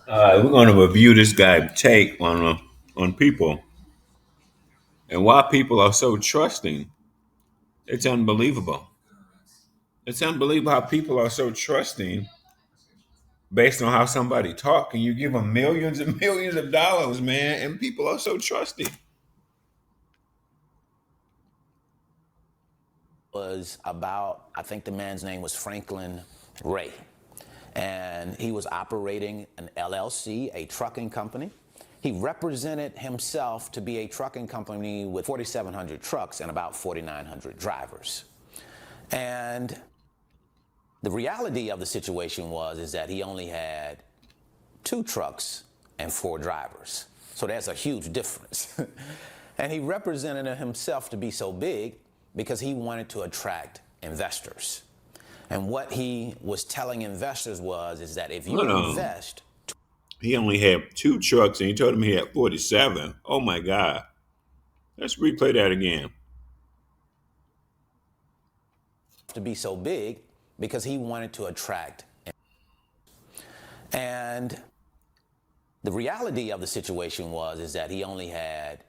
We're going to review this guy take on people and why people are so trusting. It's unbelievable. It's unbelievable how people are so trusting based on how somebody talk, and you give them millions and millions of dollars, man, and people are so trusting. Was about, I think the man's name was Franklin Ray. And he was operating an LLC, a trucking company. He represented himself to be a trucking company with 4,700 trucks and about 4,900 drivers. And the reality of the situation is that he only had 2 trucks and 4 drivers. So that's a huge difference. And he represented himself to be so big because he wanted to attract investors. And what he was telling investors is that if you Hold on. invest He only had 2 trucks, and he told him he had 47. Oh my God! Let's replay that again. to be so big because he wanted to attract. And the reality of the situation is that he only had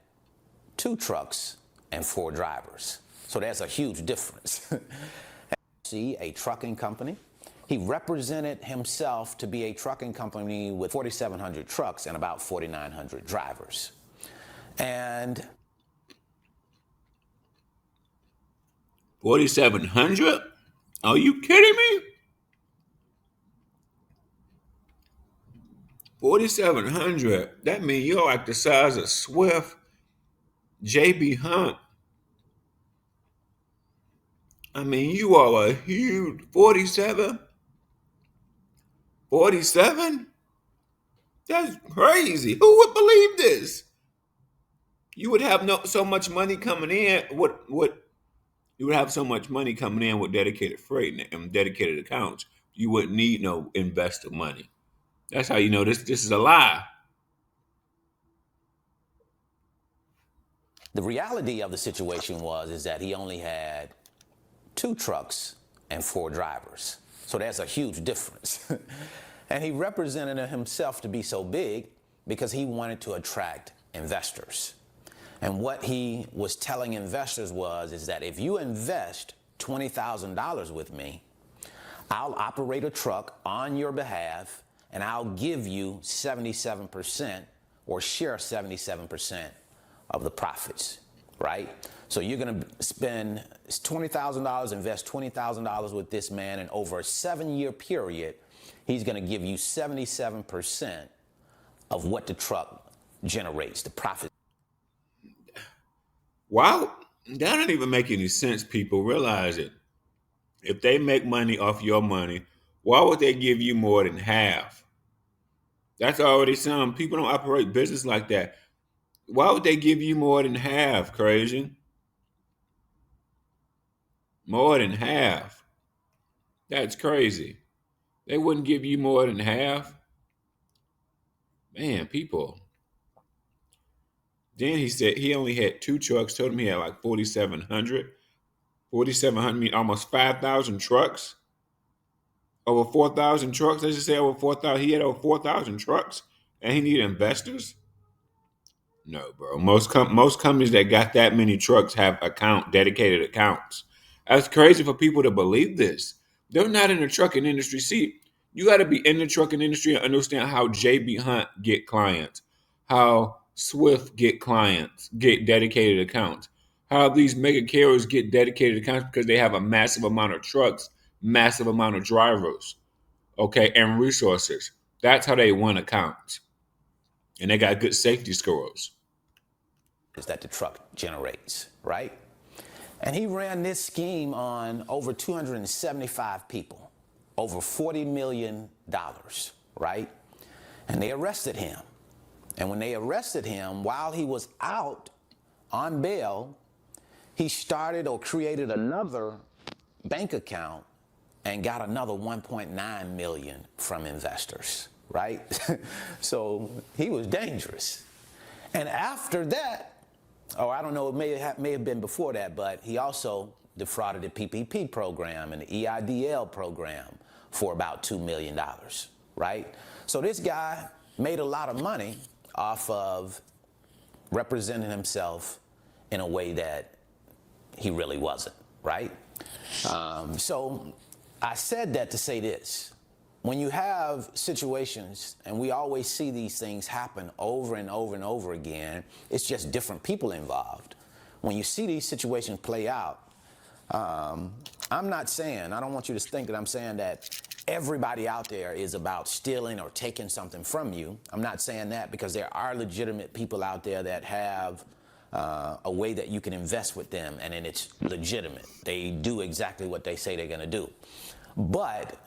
2 trucks and 4 drivers. So that's a huge difference. See, a trucking company. He represented himself to be a trucking company with 4,700 trucks and about 4,900 drivers. And 4,700? Are you kidding me? 4,700. That means you're like the size of Swift, JB Hunt. I mean, you are a huge 47. 47? That's crazy. Who would believe this? You would have no so much money coming in. What you would have so much money coming in with dedicated freight and dedicated accounts. You wouldn't need no investor money. That's how you know this is a lie. the reality of the situation is that he only had 2 trucks and 4 drivers. So that's a huge difference. And he represented himself to be so big because he wanted to attract investors. And what he was telling investors is that if you invest $20,000 with me, I'll operate a truck on your behalf and I'll give you 77% or share 77% of the profits, right? So you're going to spend $20,000, invest $20,000 with this man, and over a 7-year period, he's going to give you 77% of what the truck generates, the profit. Wow, that don't even make any sense. People realize it. If they make money off your money, why would they give you more than half? That's already some people don't operate business like that. Why would they give you more than half, crazy? More than half. That's crazy. They wouldn't give you more than half. Man, people. Then he said he only had 2 trucks, told him he had like 4,700. 4,700 mean almost 5,000 trucks. Over 4,000 trucks. Let's just say over 4,000. He had over 4,000 trucks and he needed investors. No, bro. Most companies that got that many trucks have dedicated accounts. That's crazy for people to believe this. They're not in the trucking industry. See, you got to be in the trucking industry and understand how JB Hunt get clients, how Swift get clients, get dedicated accounts, how these mega carriers get dedicated accounts because they have a massive amount of trucks, massive amount of drivers, okay, and resources. That's how they win accounts, and they got good safety scores. That the truck generates, right? And he ran this scheme on over 275 people, over $40 million, right? And they arrested him. And when they arrested him, while he was out on bail, he started or created another bank account and got another 1.9 million from investors, right? So he was dangerous. And after that, or I don't know, it may have been before that, but he also defrauded the PPP program and the EIDL program for about $2 million, right? So this guy made a lot of money off of representing himself in a way that he really wasn't, right? So I said that to say this. When you have situations, and we always see these things happen over and over and over again, it's just different people involved. When you see these situations play out, I'm not saying, I don't want you to think that I'm saying that everybody out there is about stealing or taking something from you. I'm not saying that, because there are legitimate people out there that have a way that you can invest with them, and then it's legitimate. They do exactly what they say they're going to do. But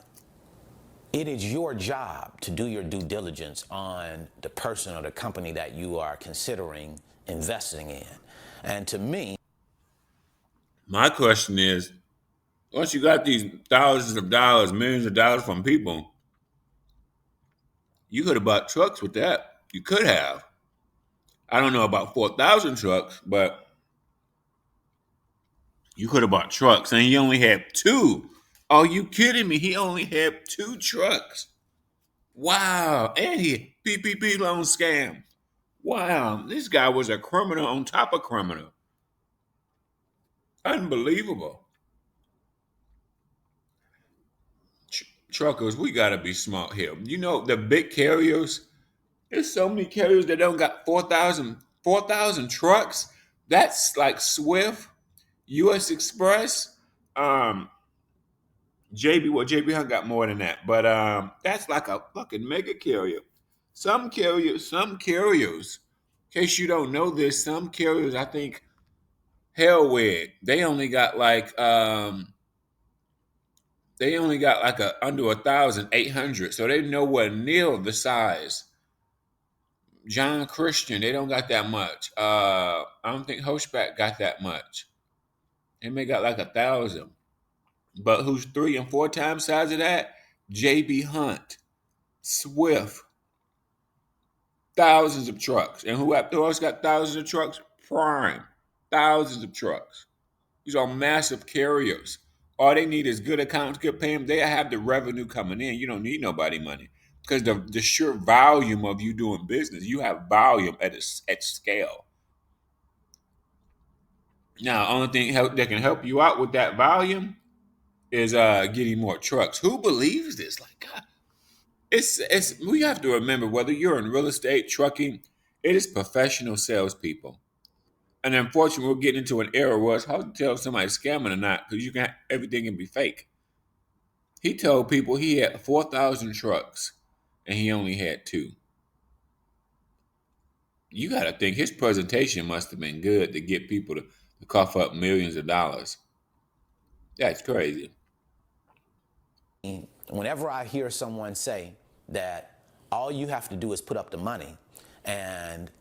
it is your job to do your due diligence on the person or the company that you are considering investing in. And to me, My question is, once you got these thousands of dollars, millions of dollars from people, you could have bought trucks with that. You could have. I don't know about 4,000 trucks, but you could have bought trucks, and he only had two. Are you kidding me? He only had two trucks. Wow. And he PPP loan scam. Wow. This guy was a criminal on top of criminal. Unbelievable. Truckers, we got to be smart here. You know, the big carriers, there's so many carriers that don't got 4,000 trucks. That's like Swift, U.S. Express, JB Hunt got more than that, but that's like a fucking mega carrier. Some carriers, in case you don't know this, some carriers, I think Hellweg, they only got like a under 1,800, so they nowhere near the size. John Christian, they don't got that much. I don't think Hochback got that much. They may got like 1,000. But who's 3 and 4 times size of that? JB Hunt, Swift, thousands of trucks. And who else got thousands of trucks? Prime, thousands of trucks. These are massive carriers. All they need is good accounts, good payment. They have the revenue coming in. You don't need nobody money, because the sheer volume of you doing business, you have volume at scale. Now, only thing that can help you out with that volume is getting more trucks. Who believes this? Like, God, it's we have to remember, whether you're in real estate, trucking, it is professional salespeople. And unfortunately, we're getting into an era where it's hard to tell if somebody's scamming or not, because everything can be fake. He told people he had 4,000 trucks and he only had two. You got to think his presentation must have been good to get people to cough up millions of dollars. That's crazy. whenever I hear someone say that all you have to do is put up the money and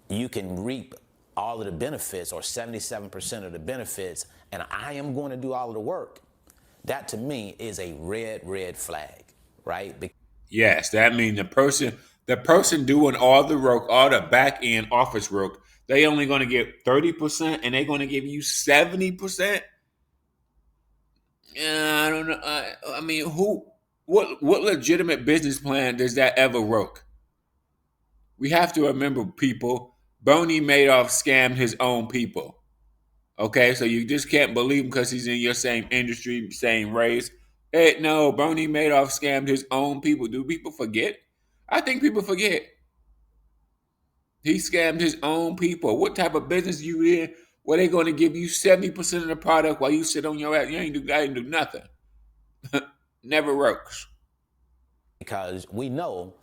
you can reap all of the benefits, or 77% of the benefits, and I am going to do all of the work, that to me is a red flag, right? Yes, that means the person doing all the work, all the back end office work, they only going to get 30%, and they're going to give you 70%. Yeah, I don't know. I mean, what legitimate business plan does that ever work? We have to remember, people, Bernie Madoff scammed his own people. Okay, so you just can't believe him because he's in your same industry, same race. Hey, no, Bernie Madoff scammed his own people. Do people forget? I think people forget. He scammed his own people. What type of business you in where they going to give you 70% of the product while you sit on your ass? I ain't do nothing. Never works. Because we know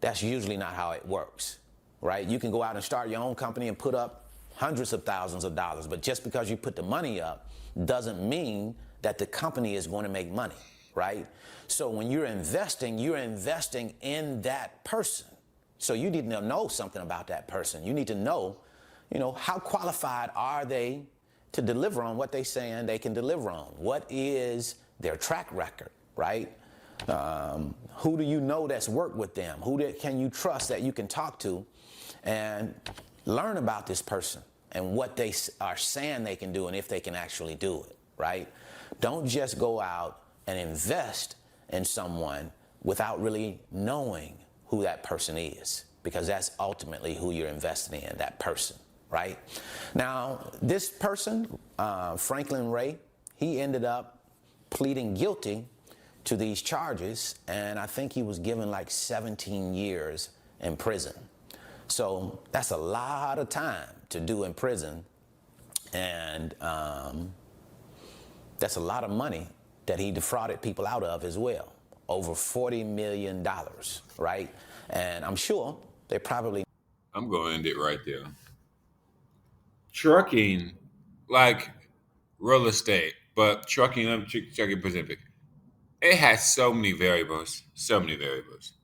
that's usually not how it works, right? You can go out and start your own company and put up hundreds of thousands of dollars, but just because you put the money up doesn't mean that the company is going to make money, right? So when you're investing in that person. So you need to know something about that person. You need to know, how qualified are they to deliver on what they saying they can deliver on? What is their track record, right? Who do you know that's worked with them? Can you trust that you can talk to and learn about this person and what they are saying they can do and if they can actually do it, right? Don't just go out and invest in someone without really knowing who that person is, because that's ultimately who you're investing in, that person, right? Now, this person, Franklin Ray, he ended up pleading guilty to these charges, and I think he was given like 17 years in prison. So that's a lot of time to do in prison, and that's a lot of money that he defrauded people out of as well. Over $40 million, right? And I'm sure they probably. I'm going to end it right there. Trucking, like real estate, but trucking, trucking Pacific, it has so many variables. So many variables.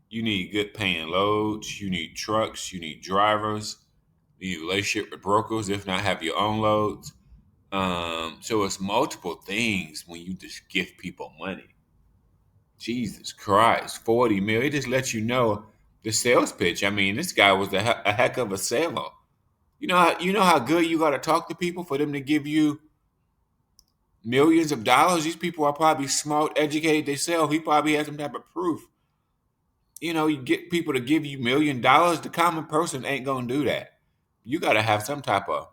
You need good paying loads. You need trucks. You need drivers. You need relationship with brokers. If not, have your own loads. So it's multiple things when you just give people money. Jesus Christ, 40 mil. It just lets you know the sales pitch. I mean, this guy was a heck of a seller. You know how good you got to talk to people for them to give you millions of dollars. These people are probably smart, educated. They sell. He probably has some type of proof. You get people to give you $1 million. The common person ain't gonna do that. You got to have some type of.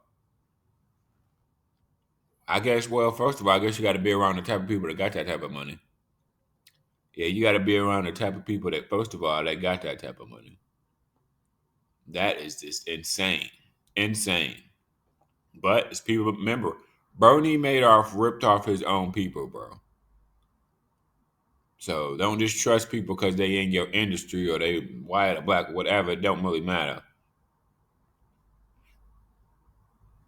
I guess. Well, first of all, I guess you got to be around the type of people that got that type of money. Yeah, you got to be around the type of people that, first of all, that got that type of money. That is just insane, insane. But as people remember, Bernie Madoff ripped off his own people, bro. So don't just trust people because they in your industry or they white or black or whatever. It don't really matter.